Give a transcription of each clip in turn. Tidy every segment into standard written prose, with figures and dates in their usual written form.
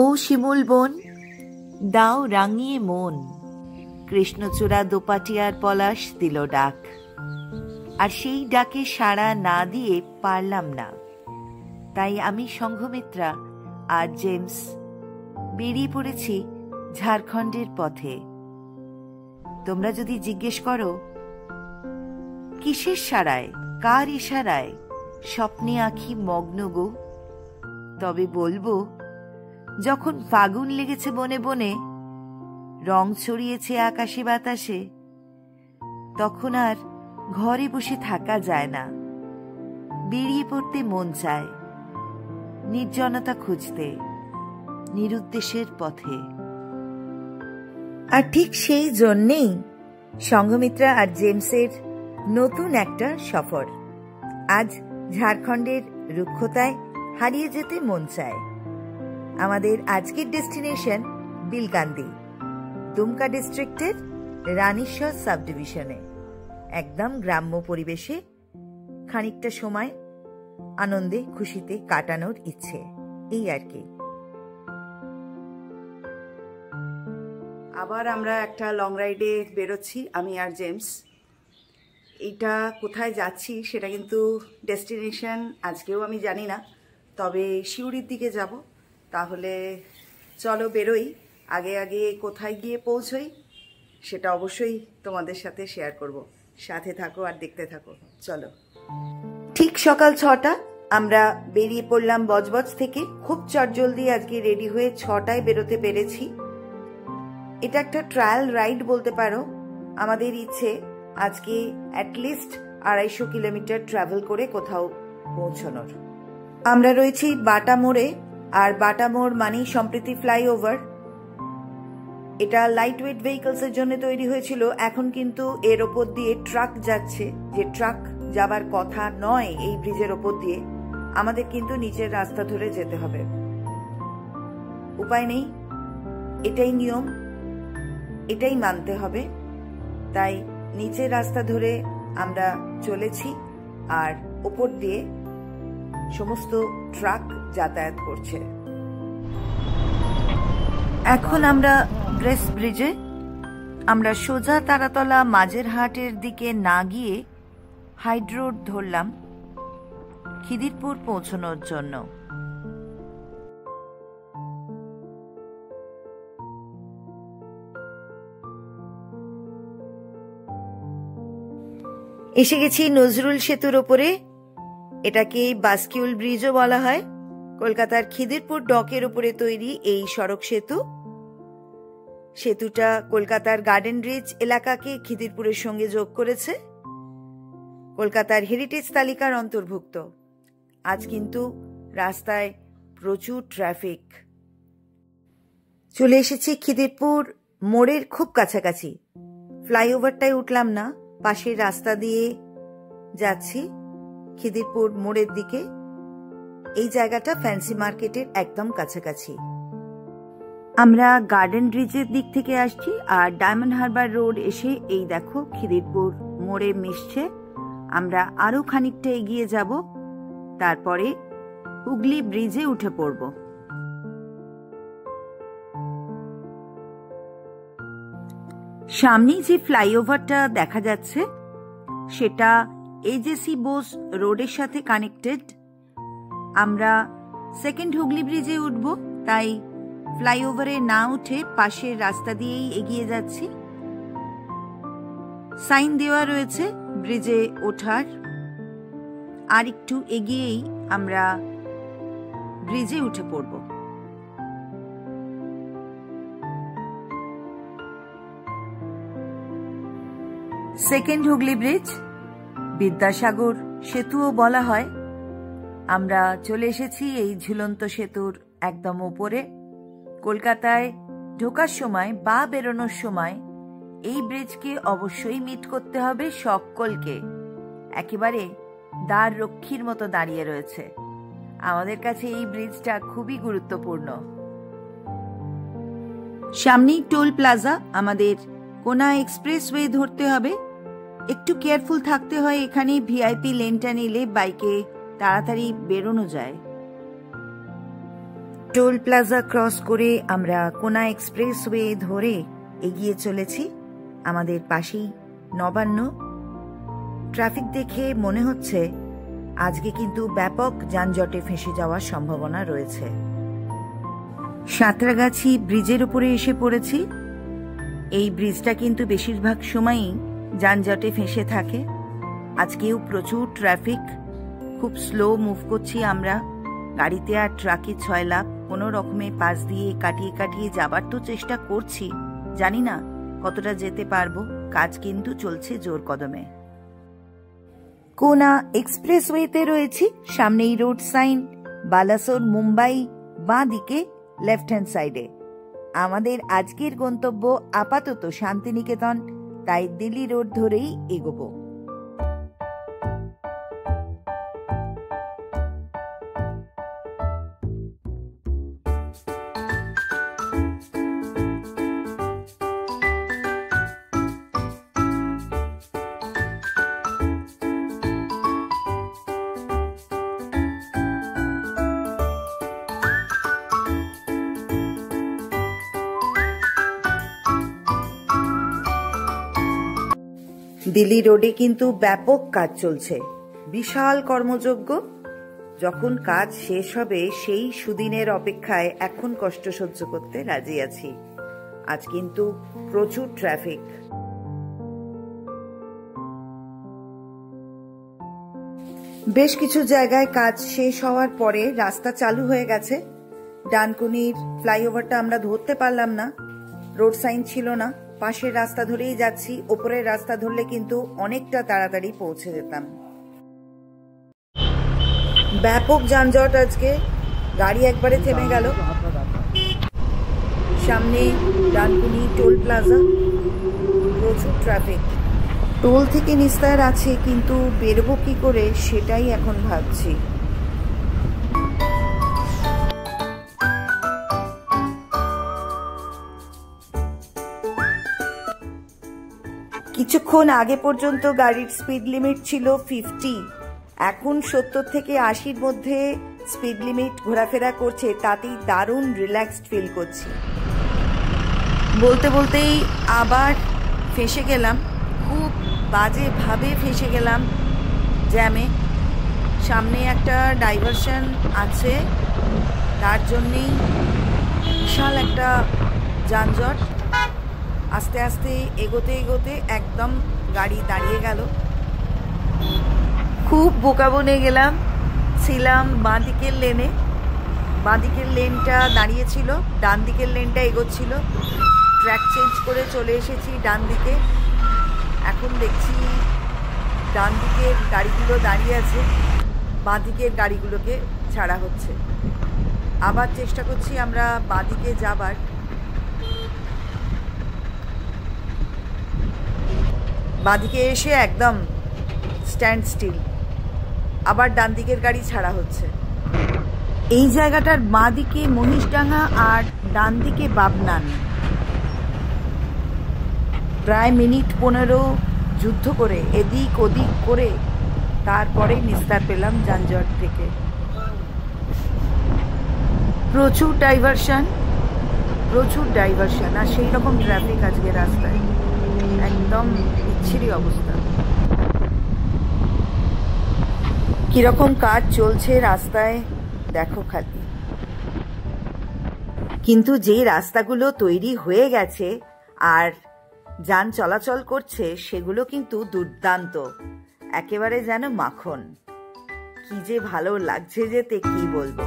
ও শিমুল বোন, দাও রাঙিয়ে মন, কৃষ্ণচূড়া দোপাটিয়ার পলাশ দিল ডাক, আর সেই ডাকে সাড়া না দিয়ে পারলাম না। তাই আমি সংঘমিত্রা আর জেমস বেরিয়ে পড়েছি ঝাড়খণ্ডের পথে। তোমরা যদি জিজ্ঞেস করো কিসের সাড়ায়, কার ইশারায় স্বপ্নে আঁখি মগ্ন গো, তবে বলবো যখন ফাগুন লেগেছে বনে বনে, রং ছড়িয়েছে আকাশে বাতাসে, তখন আর ঘরে বসে থাকা যায় না, বেরিয়ে পড়তে মন চায় নির্জনতা খুঁজতে, নিরুদ্দেশের পথে। আর ঠিক সেই জন্যেই সংঘমিত্রা আর জেমসের নতুন একটা সফর। আজ ঝাড়খণ্ডের রুক্ষতায় হারিয়ে যেতে মন চায়। আমাদের আজকের ডেস্টিনেশন বিলকান্দি, দুমকা ডিস্ট্রিক্টের রানীশ্বর সাব ডিভিশনে। একদম গ্রাম্য পরিবেশে খানিকটা সময় আনন্দে খুশিতে কাটানোর ইচ্ছে, এই আর কি। আবার আমরা একটা লং রাইডে বেরোচ্ছি, আমি আর জেমস। এইটা কোথায় যাচ্ছি সেটা কিন্তু ডেস্টিনেশন আজকেও আমি জানি না, তবে সিউড়ির দিকে যাব। তাহলে চলো বেরোই, আগে আগে কোথায় গিয়ে পৌঁছই সেটা অবশ্যই তোমাদের সাথে শেয়ার করব। সাথে থাকো আর দেখতে থাকো, চলো। ঠিক সকাল 6টা আমরা বেরিয়ে পড়লাম বজবজ থেকে। খুব চটজলদি আজকে রেডি হয়ে 6টায় বেরোতে পেরেছি। এটা একটা ট্রায়াল রাইড বলতে পারো। আমাদের ইচ্ছে আজকে অ্যাটলিস্ট 250 কিলোমিটার ট্রাভেল করে কোথাও পৌঁছানোর। আমরা রয়েছি বাটা মোড়ে, আর বাটা মোড় মানেই সম্প্রীতি ফ্লাইওভার। এটা লাইট ওয়েট ভেহিকলস এর জন্য তৈরি হয়েছিল। এখন কিন্তু এর ওপর দিয়ে ট্রাক যাচ্ছে, যে ট্রাক যাবার কথা নয় এই ব্রিজের ওপর দিয়ে। আমাদের কিন্তু নিচের রাস্তা ধরে যেতে হবে, উপায় নেই, এটাই নিয়ম, এটাই মানতে হবে। তাই নিচের রাস্তা ধরে আমরা চলেছি, আর ওপর দিয়ে সমস্ত ট্রাক যাতায়াত করছে। এখন আমরা ব্রেস ব্রিজে। আমরা সোজা তারাতলা মাঝেরহাটের দিকে না গিয়ে হাইড রোড ধরলাম খিদিরপুর পৌঁছানোর জন্য। এসে গেছি নজরুল সেতুর ওপরে। এটাকে বাস্কিউল ব্রিজও বলা হয়। কলকাতার খিদিরপুর ডকের উপরে তৈরি এই সড়ক সেতু। সেতুটা কলকাতার গার্ডেন রিচ এলাকাকে খিদিরপুরের সঙ্গে যোগ করেছে। কলকাতার হেরিটেজ তালিকার অন্তর্ভুক্ত। আজ কিন্তু রাস্তায় প্রচুর ট্রাফিক। চলে এসেছি খিদিরপুর মোড়ের খুব কাছাকাছি। ফ্লাইওভারটায় উঠলাম না, পাশের রাস্তা দিয়ে যাচ্ছি খিদিরপুর মোড়ের দিকে। এই জায়গাটা ফ্যান্সি মার্কেটের একদম কাছাকাছি। আমরা গার্ডেন রিচের দিক থেকে আসছি, আর ডায়মন্ড হারবার রোড এসে এই দেখো খিদিরপুর মোড়ে মিশছে। আমরা আরো খানিকটা এগিয়ে যাব, তারপরে হুগলি ব্রিজে উঠে পড়ব। সামনেই যে ফ্লাইওভারটা দেখা যাচ্ছে সেটা এজেসি বোস রোডের সাথে কানেক্টেড। আমরা সেকেন্ড হুগলি ব্রিজে উঠব, তাই ফ্লাইওভারে না উঠে পাশের রাস্তা দিয়েই এগিয়ে যাচ্ছি। সাইন দেওয়া রয়েছে ব্রিজে ওঠার। আর একটু এগিয়েই আমরা ব্রিজে উঠে পড়ব। সেকেন্ড হুগলি ব্রিজ, বিদ্যাসাগর সেতুও বলা হয়। আমরা চলে এসেছি এই ঝুলন্ত সেতুর একদম উপরে। কলকাতায় ঢোকার সময় বা বেরোনোর সময় এই ব্রিজকে অবশ্যই মিট করতে হবে সকলকে। একেবারে দ্বার রক্ষীর মতো দাঁড়িয়ে রয়েছে। আমাদের কাছে এই ব্রিজটা খুবই গুরুত্বপূর্ণ। সামনেই টোল প্লাজা। আমাদের কোনা এক্সপ্রেসওয়ে ধরতে হবে। একটু কেয়ারফুল থাকতে হয় এখানে। ভিআইপি লেনটা নিলে বাইকে তাড়াতাড়ি বেরোনো যায়। টোল প্লাজা ক্রস করে আমরা কোনা এক্সপ্রেসওয়ে ধরে এগিয়ে চলেছি আমাদের পাশেই নবান্ন। ট্রাফিক দেখে মনে হচ্ছে আজকে কিন্তু ব্যাপক যানজটে ফেঁসে যাওয়ার সম্ভাবনা রয়েছে। সাঁতরাগাছি ব্রিজের উপরে এসে পড়েছি। এই ব্রিজটা কিন্তু বেশিরভাগ সময়ই যানজটে ফেঁসে থাকে। আজকেও প্রচুর ট্রাফিক, খুব স্লো মুভ করছি আমরা। গাড়িতে আর ট্রাকে ছয় লাভ, কোনো রকমে পাশ দিয়ে কাটিয়ে কাটিয়ে যাবার তো চেষ্টা করছি, জানি না কতটা যেতে পারবো। কাজ কিন্তু চলছে জোর কদমে। কোনা এক্সপ্রেসওয়েতে রয়েছি, সামনেই রোড সাইন বালাসোর মুম্বাই, বাঁ দিকে লেফট হ্যান্ড সাইডে। আমাদের আজকের গন্তব্য আপাতত শান্তিনিকেতন, তাই দিল্লি রোড ধরেই এগোবো। দিল্লি রোডে কিন্তু ব্যাপক কাজ চলছে, বিশাল কর্মযজ্ঞ। যখন কাজ শেষ হবে সেই সুদিনের অপেক্ষায় এখন কষ্ট সহ্য করতে রাজি আছি। আজ কিন্তু প্রচুর ট্রাফিক। বেশ কিছু জায়গায় কাজ শেষ হওয়ার পরে রাস্তা চালু হয়ে গেছে। ডানকুনির ফ্লাইওভারটা আমরা ধরতে পারলাম না, রোড সাইন ছিল না। পাশের রাস্তা ধরেই যাচ্ছি, ওপরের রাস্তা ধরলে কিন্তু অনেকটা তাড়াতাড়ি পৌঁছে যেতাম। ব্যাপক যানজট আজকে, গাড়ি একবারে থেমে গেল। সামনে ডানকুনি টোল প্লাজা, প্রচুর ট্রাফিক। টোল থেকে নিস্তার আছে, কিন্তু বেরোবো কি করে সেটাই এখন ভাবছি। কিছুক্ষণ আগে পর্যন্ত গাড়ির স্পিড লিমিট ছিল 50, এখন 70 থেকে 80-র মধ্যে স্পিড লিমিট ঘোরাফেরা করছে। তাতেই দারুণ রিল্যাক্সড ফিল করছি। বলতে বলতেই আবার ফেঁসে গেলাম, খুব বাজেভাবে ফেঁসে গেলাম জ্যামে। সামনে একটা ডাইভারশন আছে, তার জন্যেই বিশাল একটা যানজট। আস্তে আস্তে এগোতে এগোতে একদম গাড়ি দাঁড়িয়ে গেল। খুব বোকা বনে গেলাম। ছিলাম বাঁ দিকের লেনে, বাঁ দিকের লেনটা দাঁড়িয়েছিল, ডান দিকের লেনটা এগোচ্ছিল। ট্র্যাক চেঞ্জ করে চলে এসেছি ডান দিকে। এখন দেখছি ডান দিকের গাড়িগুলো দাঁড়িয়ে আছে, বাঁ দিকের গাড়িগুলোকে ছাড়া হচ্ছে। আবার চেষ্টা করছি আমরা বাঁ দিকে যাবার। বাঁদিকে এসে একদম স্ট্যান্ড স্টিল, আবার ডান দিকের গাড়ি ছাড়া হচ্ছে। এই জায়গাটার বাঁ দিকে মহিষডাঙ্গা আর ডান দিকে বাবনান। প্রায় মিনিট 15 যুদ্ধ করে এদিক ওদিক করে তারপরে নিস্তার পেলাম যানজট থেকে। প্রচুর ডাইভারশন, আর সেই রকম ট্রাফিক আজকে রাস্তায়, একদম বিচ্ছিরি অবস্থা। কিরকম কাজ চলছে রাস্তায় দেখো খালি। কিন্তু যে রাস্তাগুলো তৈরি হয়ে গেছে আর যান চলাচল করছে সেগুলো কিন্তু দুর্দান্ত, একেবারে যেন মাখন। কি যে ভালো লাগছে যেতে, কি বলবো।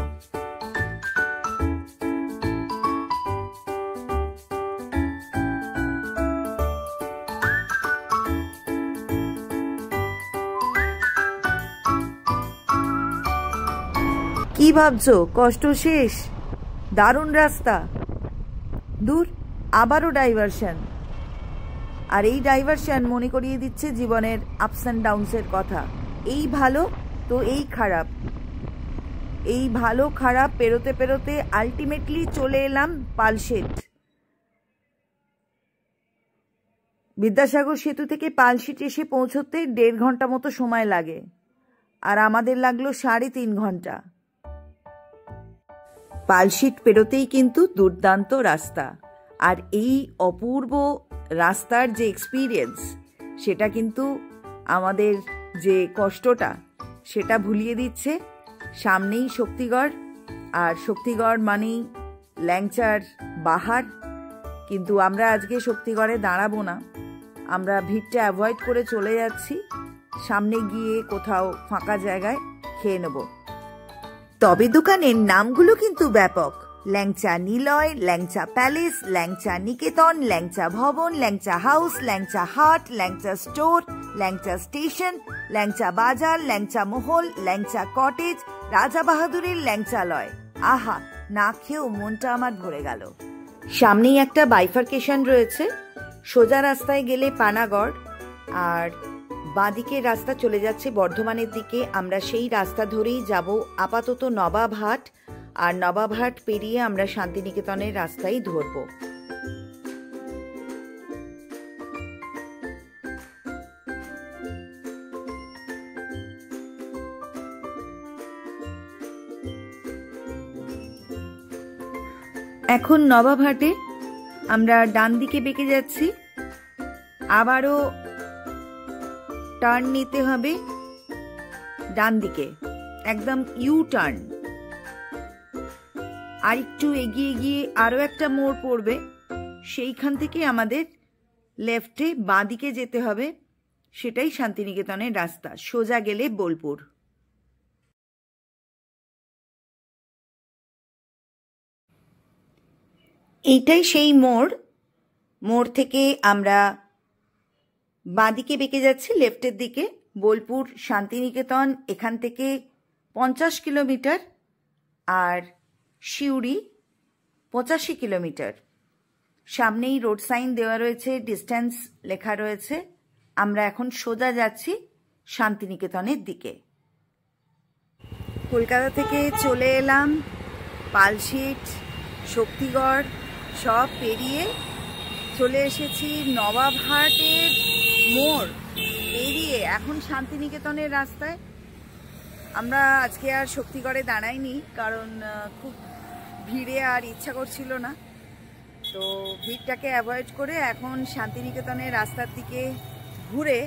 কি ভাবছো কষ্ট শেষ? দারুণ রাস্তা, দূর আবারও ডাইভারশন। আর এই ডাইভারশন মনে করিয়ে দিচ্ছে জীবনের আপস অ্যান্ড ডাউনসের কথা। এই ভালো তো এই খারাপ, এই ভালো খারাপ পেরোতে পেরোতে আলটিমেটলি চলে এলাম পালশেট। বিদ্যাসাগর সেতু থেকে পালশেট এসে পৌঁছতে 1.5 ঘন্টা মতো সময় লাগে, আর আমাদের লাগলো 3.5 ঘন্টা। পালশিট পেরোতেই কিন্তু দুর্দান্ত রাস্তা, আর এই অপূর্ব রাস্তার যে এক্সপিরিয়েন্স সেটা কিন্তু আমাদের যে কষ্টটা সেটা ভুলিয়ে দিচ্ছে। সামনেই শক্তিগড়, আর শক্তিগড় মানেই ল্যাংচার বাহার। কিন্তু আমরা আজকে শক্তিগড়ে দাঁড়াবো না, আমরা ভিড়টা অ্যাভয়েড করে চলে যাচ্ছি, সামনে গিয়ে কোথাও ফাঁকা জায়গায় খেয়ে নেব। তবে দোকানের নামগুলো কিন্তু ব্যাপক: ল্যাংচা নিলয়, ল্যাংচা প্যালেস, ল্যাংচা নিকেতন, ল্যাংচা ভবন, ল্যাংচা হাউস, ল্যাংচা হাট, ল্যাংচা স্টোর, ল্যাংচা স্টেশন, ল্যাংচা বাজার, ল্যাংচা মহল, ল্যাংচা কটেজ, রাজা বাহাদুরের ল্যাংচালয়। আহা, না খেয়েও মনটা আমার ভরে গেল। সামনেই একটা বাইফার্কেশন রয়েছে, সোজা রাস্তায় গেলে পানাগড়, আর বাঁদিকের রাস্তা চলে যাচ্ছে বর্ধমানের দিকে। আমরা সেই রাস্তা ধরেই যাব আপাতত নবাবহাট, আর নবাবহাট পেরিয়ে আমরা শান্তিনিকেতনের রাস্তাই ধরব। এখন নবাবহাটে আমরা ডান দিকে বেঁকে যাচ্ছি, আবারও টার্ন নিতে হবে ডান দিকে, একদম ইউ টার্ন। আর একটু এগিয়ে গিয়ে আরো একটা মোড় পড়বে, সেইখান থেকে আমাদের লেফটে বাঁ দিকে যেতে হবে, সেটাই শান্তিনিকেতনের রাস্তা। সোজা গেলে বোলপুর। এইটাই সেই মোড়। মোড় থেকে আমরা বাঁ দিকে বেঁকে যাচ্ছি লেফটের দিকে। বোলপুর শান্তিনিকেতন এখান থেকে 50 কিলোমিটার, আর সিউড়ি 85 কিলোমিটার। সামনেই রোড সাইন দেওয়া রয়েছে, ডিস্টেন্স লেখা রয়েছে। আমরা এখন সোজা যাচ্ছি শান্তিনিকেতনের দিকে। কলকাতা থেকে চলে এলাম, পালশিট, শক্তিগড় সব পেরিয়ে চলে এসেছি নবাবহাটের মোড় পেরিয়ে এখন শান্তিনিকেতনের রাস্তায়। আমরা আজকে আর শক্তিগড়ে দাঁড়াইনি, কারণ খুব ভিড়ে আর ইচ্ছা করছিল না, তো ভিড়টাকে অ্যাভয়েড করে এখন শান্তিনিকেতনের রাস্তার দিকে ঘুরে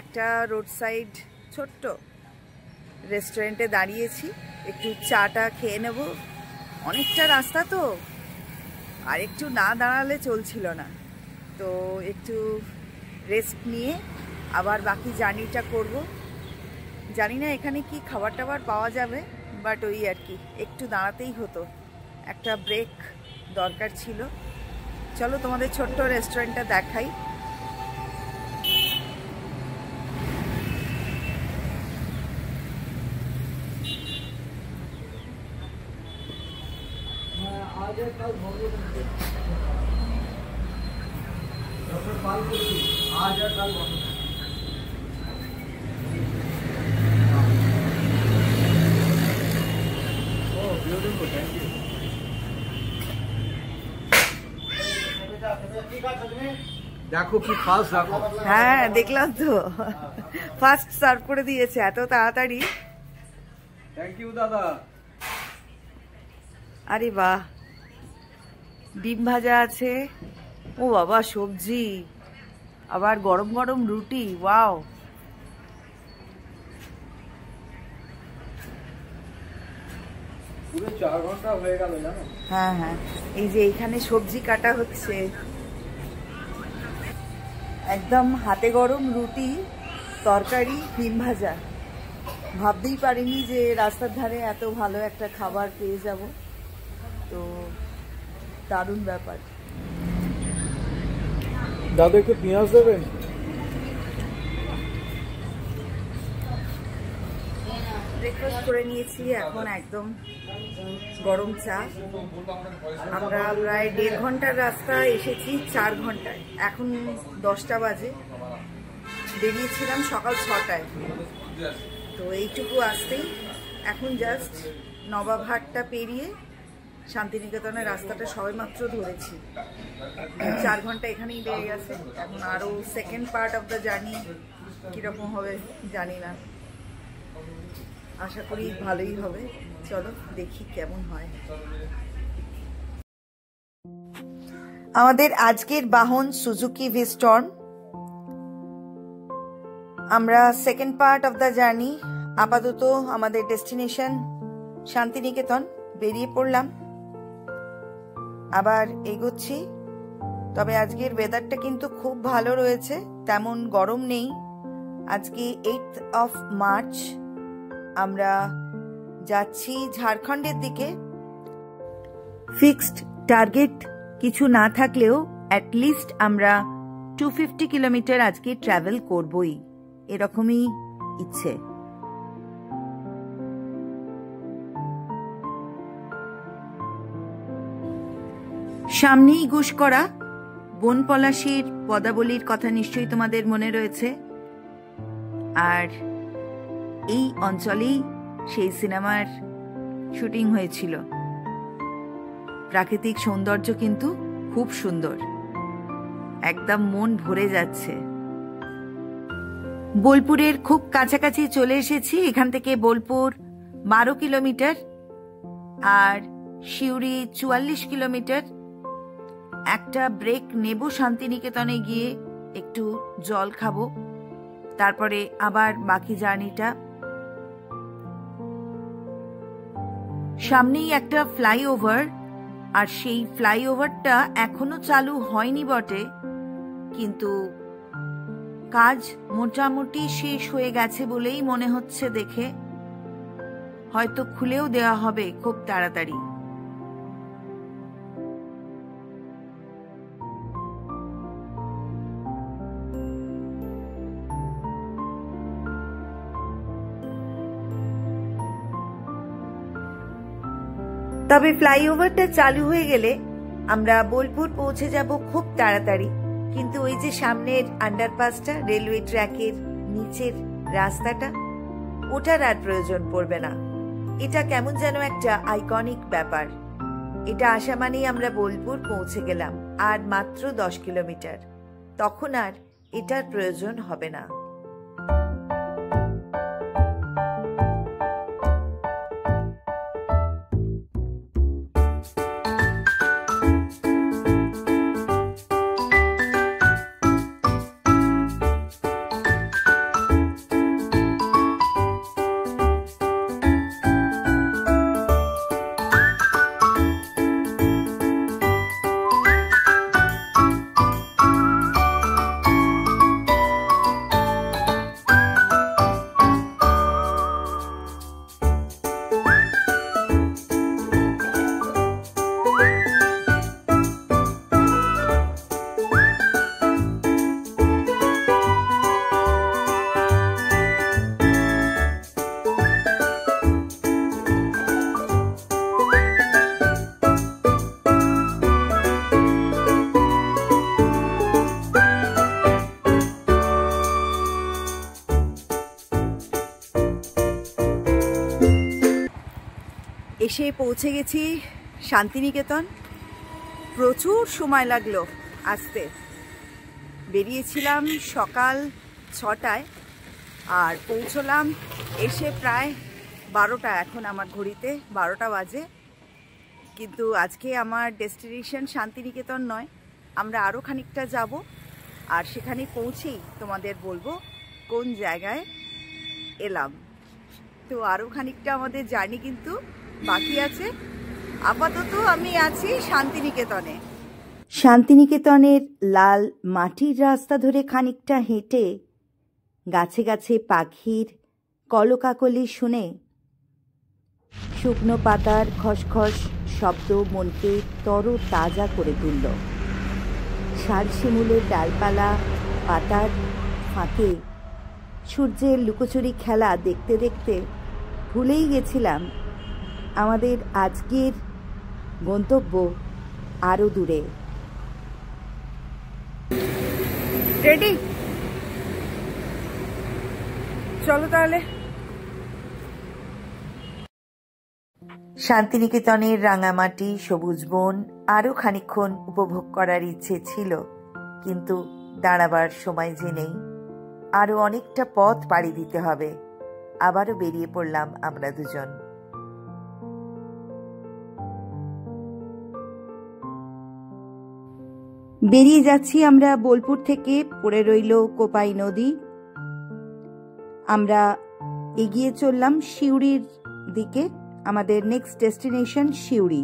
একটা রোড সাইড ছোট্ট রেস্টুরেন্টে দাঁড়িয়েছি, একটু চাটা খেয়ে নেব। অনেকটা রাস্তা তো, আর একটু না দাঁড়ালে চলছিল না, তো একটু রেস্ট নিয়ে আবার বাকি জার্নিটা করব। জানি না এখানে কি খাবার টাবার পাওয়া যাবে, বাট ওই আর কি, একটু দাঁড়াতেই হতো, একটা ব্রেক দরকার ছিল। চলো তোমাদের ছোট্ট রেস্টুরেন্টটা দেখাই। দেখো কি ফাস্ট রাখো। হ্যাঁ দেখলাম তো, ফার্স্ট সার্ভ করে দিয়েছে এত তাড়াতাড়ি। থ্যাংক ইউ দাদা। আরে বাহ, ডিম ভাজা আছে, ও বাবা সবজি, আবার গরম গরম রুটি, ওয়াও। পুরো 4 ঘন্টা হয়ে গেল জানো। হ্যাঁ হ্যাঁ, এই যে এইখানে সবজি কাটা হচ্ছে, একদম হাতে গরম রুটি, তরকারি, ডিম ভাজা। ভাবতেই পারিনি যে রাস্তার ধারে এত ভালো একটা খাবার পেয়ে যাব, তো দারুণ ব্যাপার। দাদা একটু পেঁয়াজ দেবেন। ব্রেকফাস্ট করে নিয়েছি, এখন একদম গরম চা। আমরা প্রায় 1.5 ঘন্টার রাস্তা এসেছি 4 ঘন্টায়, এখন 10টা বাজে, বেরিয়েছিলাম সকাল 6টায়, তো এইটুকু আসতেই এখন জাস্ট নবাবহাটটা পেরিয়ে শান্তিনিকেতনের রাস্তাটা সবেমাত্র ধরেছি। 4 ঘন্টা এখানেই লেগে গেছে, এখন আরও second part of the journey কীরকম হবে জানি না, আশা করি ভালোই হবে। চলো দেখি কেমন হয়। আমাদের আজকের বাহন সুজুকি ভি-স্টর্ম। আমরা second part of the journey, আপাতত আমাদের ডেস্টিনেশন শান্তিনিকেতন, বেরিয়ে পড়লাম, আবার এগোচ্ছি। তবে আজকের ওয়েদারটা কিন্তু খুব ভালো রয়েছে, তেমন গরম নেই। আজকে 8th of March, আমরা যাচ্ছি ঝাড়খণ্ডের দিকে। ফিক্সড টার্গেট কিছু না থাকলেও অ্যাটলিস্ট আমরা 250 কিলোমিটার আজকে ট্রাভেল করবই, এরকমই ইচ্ছে। সামনেই গুসকরা, বনপলাশির পদাবলীর কথা নিশ্চয়ই তোমাদের মনে রয়েছে। আর এই অঞ্চলেই সেই সিনেমার শুটিং হয়েছিল। প্রাকৃতিক সৌন্দর্য কিন্তু খুব সুন্দর, একদম মন ভরে যাচ্ছে। বোলপুরের খুব কাছাকাছি চলে এসেছি। এখান থেকে বোলপুর 12 কিলোমিটার আর সিউড়ি 44 কিলোমিটার। একটা ব্রেক নেব শান্তিনিকেতনে গিয়ে, একটু জল খাবো, তারপরে আবার বাকি জার্নিটা। সামনেই একটা ফ্লাইওভার, আর সেই ফ্লাইওভারটা এখনো চালু হয়নি বটে, কিন্তু কাজ মোটামুটি শেষ হয়ে গেছে বলেই মনে হচ্ছে দেখে। হয়তো খুলেও দেওয়া হবে খুব তাড়াতাড়ি। তবে ফ্লাইওভারটা চালু হয়ে গেলে আমরা বোলপুর পৌঁছে যাব খুব তাড়াতাড়ি। কিন্তু ওই যে সামনের আন্ডারপাসটা, রেলওয়ে ট্র্যাকের নিচের রাস্তাটা, ওটার আর প্রয়োজন পড়বে না। এটা কেমন যেন একটা আইকনিক ব্যাপার। এটা আসা মানেই আমরা বোলপুর পৌঁছে গেলাম, আর মাত্র 10 কিলোমিটার। তখন আর এটার প্রয়োজন হবে না। এসে পৌঁছে গেছি শান্তিনিকেতন। প্রচুর সময় লাগলো আসতে। বেরিয়েছিলাম সকাল 6টায় আর পৌঁছলাম এসে প্রায় 12টা। এখন আমার ঘড়িতে 12টা বাজে। কিন্তু আজকে আমার ডেস্টিনেশন শান্তিনিকেতন নয়, আমরা আরও খানিকটা যাব, আর সেখানে পৌঁছেই তোমাদের বলবো কোন জায়গায় এলাম। তো আরও খানিকটা আমাদের জার্নি কিন্তু বাকি আছে। আপাতত আমি আছি শান্তিনিকেতনে। শান্তিনিকেতনের লাল মাটির রাস্তা ধরে খানিকটা হেঁটে গাছে গাছে পাখির কলকাকলি শুনে শুকনো পাতার খসখস শব্দ মনকে তরতাজা করে তুলল। শালশিমুলের ডালপালা পাতার ফাঁকে সূর্যের লুকোচুরি খেলা দেখতে দেখতে ভুলেই গেছিলাম আমাদের আজকের গন্তব্য আরো দূরে। রেডি? চলো তাহলে। শান্তিনিকেতনের রাঙামাটি, সবুজ বন আরো খানিকক্ষণ উপভোগ করার ইচ্ছে ছিল, কিন্তু দাঁড়াবার সময় যে নেই। আরো অনেকটা পথ পাড়ি দিতে হবে। আবারও বেরিয়ে পড়লাম আমরা দুজন। বেরিয়ে যাচ্ছি আমরা বোলপুর থেকে। পড়ে রইল কোপাই নদী। আমরা এগিয়ে চললাম সিউড়ির দিকে। আমাদের নেক্সট ডেস্টিনেশন সিউড়ি।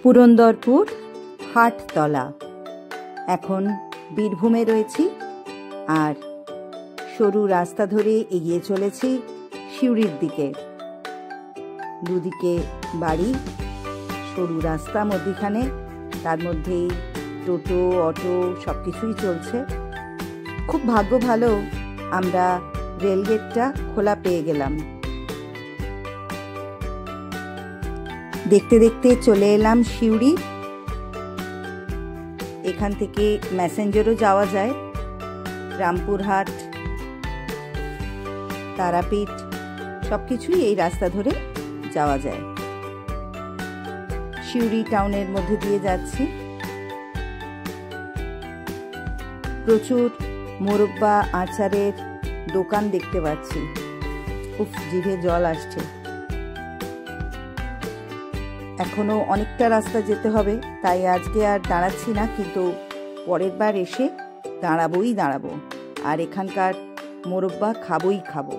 পুরন্দরপুর হাটতলা। এখন বীরভূমে রয়েছি আর সরু রাস্তা ধরে এগিয়ে চলেছি সিউড়ির দিকে। দুদিকে বাড়ি, সরু রাস্তা মধ্যিখানে, তার মধ্যেই টোটো অটো সবকিছুই চলছে। খুব ভাগ্য ভালো, আমরা রেলগেটটা খোলা পেয়ে গেলাম। দেখতে দেখতে চলে এলাম সিউড়ি। এখান থেকে ম্যাসেঞ্জারও যাওয়া যায়। রামপুরহাট, তারাপীঠ সবকিছুই এই রাস্তা ধরে যাওয়া যায়। সিউড়ি টাউনের মধ্যে দিয়ে যাচ্ছি। প্রচুর মোরব্বা আচারের দোকান দেখতে পাচ্ছি। উফ, জিভে জল আসছে। এখনো অনেকটা রাস্তা যেতে হবে, তাই আজকে আর দাঁড়াচ্ছি না, কিন্তু পরের বার এসে দাঁড়াবো। আর এখানকার মোরব্বা খাবো।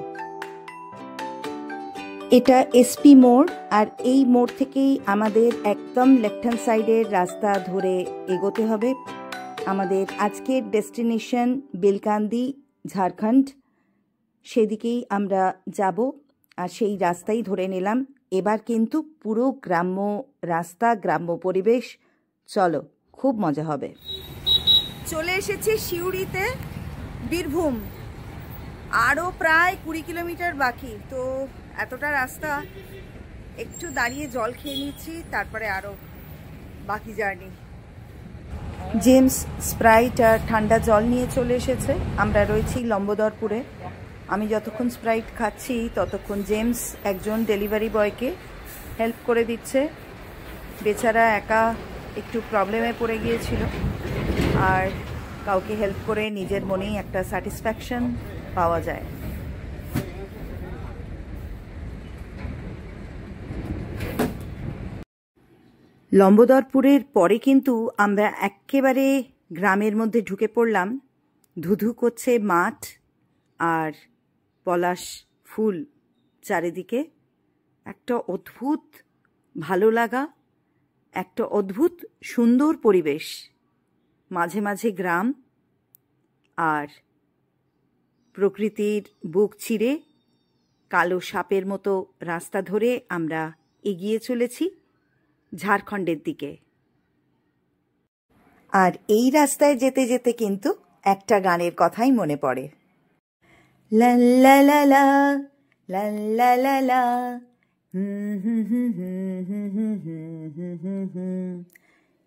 এটা এসপি মোড়, আর এই মোড় থেকেই আমাদের একদম লেফট হ্যান্ড সাইডের রাস্তা ধরে এগোতে হবে। আমাদের আজকের ডেস্টিনেশন বেলকান্দি, ঝাড়খণ্ড। সেদিকেই আমরা যাব, আর সেই রাস্তাই ধরে নিলাম। এবার কিন্তু পুরো গ্রাম্য রাস্তা, গ্রাম্য পরিবেশ। চলো, খুব মজা হবে। চলে এসেছি সিউড়িতে, বীরভূম। আরও প্রায় 20 কিলোমিটার বাকি। তো এতটা রাস্তা, একটু দাঁড়িয়ে জল খেয়ে নিচ্ছি, তারপরে আরও বাকি জার্নি। জেমস স্প্রাইট আর ঠান্ডা জল নিয়ে চলে এসেছে। আমরা রয়েছি লম্বোদরপুরে। আমি যতক্ষণ স্প্রাইট খাচ্ছি ততক্ষণ জেমস একজন ডেলিভারি বয়কে হেল্প করে দিচ্ছে। বেচারা একা একটু প্রবলেমে পড়ে গিয়েছিল, আর কাউকে হেল্প করে নিজের মনেই একটা স্যাটিসফ্যাকশন পাওয়া যায়। লম্বোদরপুরের পরে কিন্তু আমরা একেবারে গ্রামের মধ্যে ঢুকে পড়লাম। ধুধু করছে মাঠ আর পলাশ ফুল চারিদিকে। একটা অদ্ভুত ভালো লাগা, একটা অদ্ভুত সুন্দর পরিবেশ। মাঝে মাঝে গ্রাম, আর প্রকৃতির বুক চিরে কালো সাপের মতো রাস্তা ধরে আমরা এগিয়ে চলেছি ঝাড়খণ্ডের দিকে। আর এই রাস্তায় যেতে যেতে কিন্তু একটা গানের কথাই মনে পড়ে। লা লা লা লা লা লা লা লা,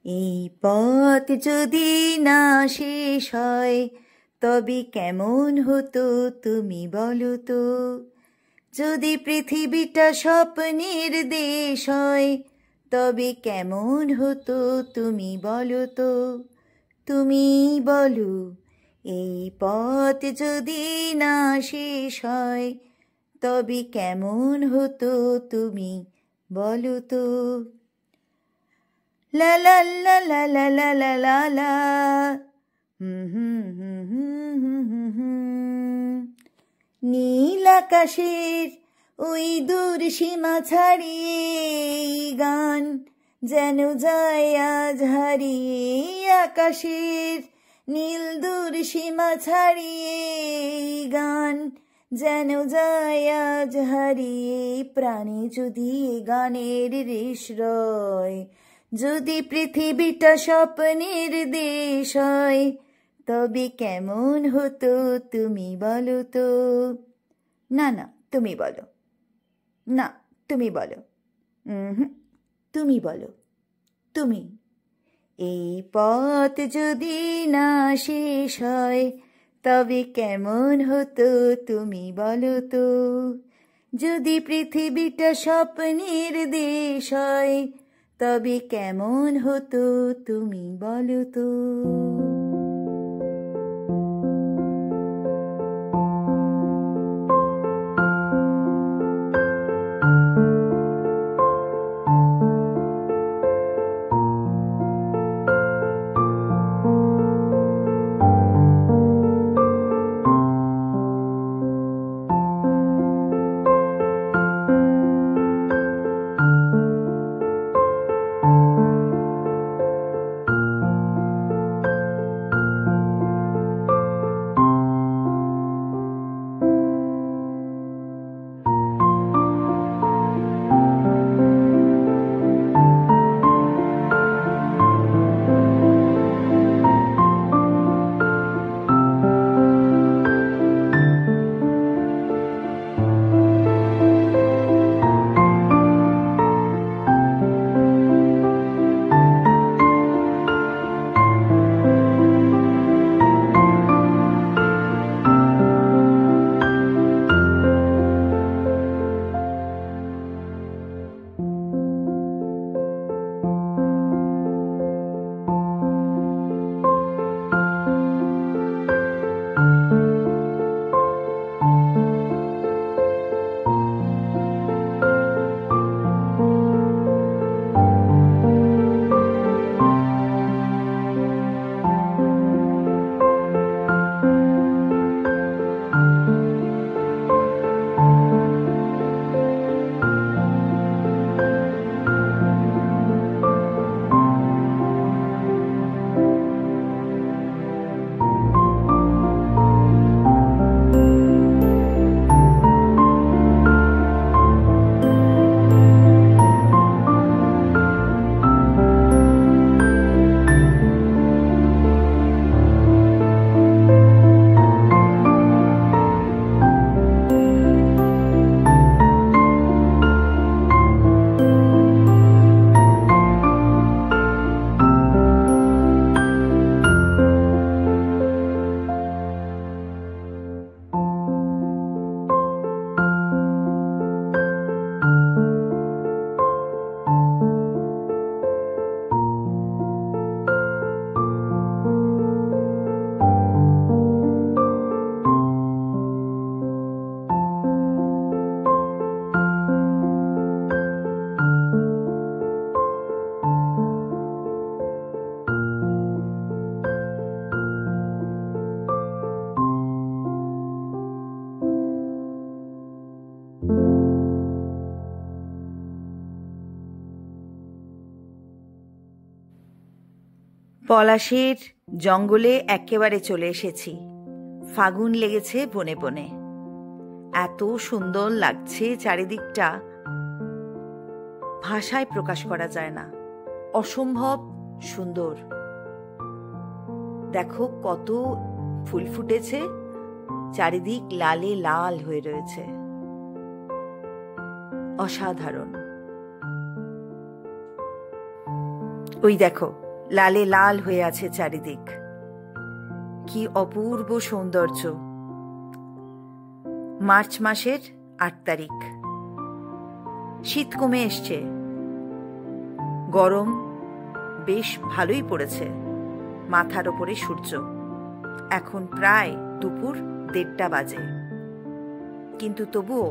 এই পথ যদি না শেষ হয় তবে কেমন হতো তুমি বলো তো। যদি পৃথিবীটা স্বপ্নের দেশ হয় তবে কেমন হতো তুমি বলো তো। তুমি বলো, এই পথ যদি না শেষ হয় তবে কেমন হতো তুমি বলো তো। লা লা লা লা লা লা লা লা লা, নীল আকাশের ওই দূর সীমা ছাড়িয়ে এই গান যেন যায় আজ হারিয়ে, আকাশের নীল দূর সীমা ছাড়িয়ে এই গান যেন যায় আজ হারিয়ে। প্রাণে যদি এ গানের রেশ রয়, যদি পৃথিবীটা স্বপ্নের দেশ হয়, তবে কেমন হতো তুমি বলো তো? না না, তুমি বলো। না, তুমি বলো। তুমি বলো। তুমি। এই পথ যদি না শেষ হয়, তবে কেমন হতো তুমি বলো তো? যদি পৃথিবীটা স্বপ্নের দেশ হয়, তবে কেমন হতো তুমি বলো তো? পলাশের জঙ্গলে একেবারে চলে এসেছি। ফাগুন লেগেছে বনে বনে। এত সুন্দর লাগছে চারিদিকটা, ভাষায় প্রকাশ করা যায় না। অসম্ভব সুন্দর। দেখো কত ফুল ফুটেছে, চারিদিক লালে লাল হয়ে রয়েছে। অসাধারণ। ওই দেখো লালে লাল হয়ে আছে চারিদিক। কি অপূর্ব সৌন্দর্য। মার্চ মাসের ৮ তারিখ। শীত কমে এসছে, গরম বেশ ভালোই পড়েছে। মাথার ওপরে সূর্য। এখন প্রায় দুপুর ১:৩০ বাজে, কিন্তু তবুও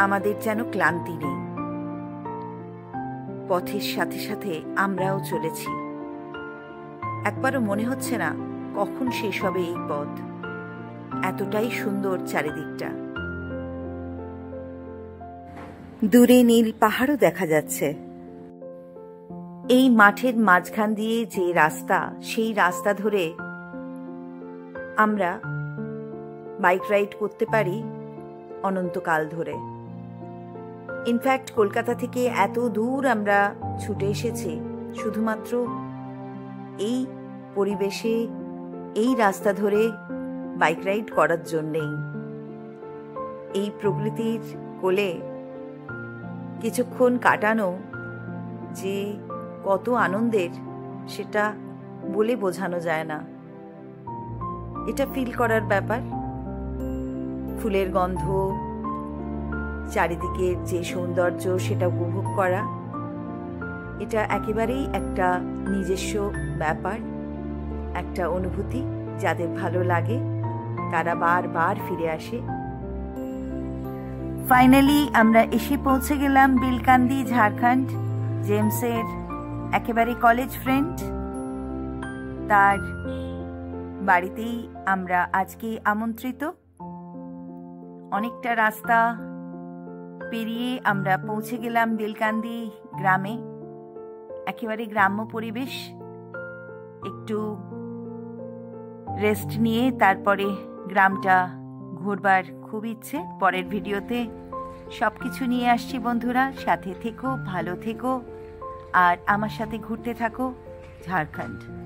আমাদের যেন ক্লান্তি নেই। পথের সাথে সাথে আমরাও চলেছি। একবারও মনে হচ্ছে না কখন শেষ হবে এই পথ। এতটাই সুন্দর চারিদিকটা। দূরে নীল পাহাড়ও দেখা যাচ্ছে। এই মাঠের মাঝখান দিয়ে যে রাস্তা, সেই রাস্তা ধরে আমরা বাইক রাইড করতে পারি অনন্তকাল ধরে। ইনফ্যাক্ট কলকাতা থেকে এত দূর আমরা ছুটে এসেছি শুধুমাত্র এই পরিবেশে, এই রাস্তা ধরে বাইক রাইড করার জন্যেই। এই প্রকৃতির কোলে কিছুক্ষণ কাটানো যে কত আনন্দের, সেটা বলে বোঝানো যায় না। এটা ফিল করার ব্যাপার। ফুলের গন্ধ, চারিদিকের যে সৌন্দর্য, সেটা উপভোগ করা, এটা একেবারেই একটা নিজস্ব ব্যাপার, একটা অনুভূতি। যাদের ভালো লাগে তারা বারবার ফিরে আসে। ফাইনালি আমরা এসে পৌঁছে গেলাম বিলকান্দি, ঝাড়খণ্ড। জেমসের একেবারে কলেজ ফ্রেন্ড, তার বাড়িতেই আমরা আজকে আমন্ত্রিত। অনেকটা রাস্তা পেরিয়ে আমরা পৌঁছে গেলাম বিলকান্দি গ্রামে। একেবারে গ্রাম্য পরিবেশ। একটু রেস্ট নিয়ে তারপরে গ্রামটা ঘুরবার খুব ইচ্ছে। পরের ভিডিওতে সবকিছু নিয়ে আসছি বন্ধুরা, সাথে থেকো, ভালো থেকো আর আমার সাথে ঘুরতে থাকো ঝাড়খণ্ড।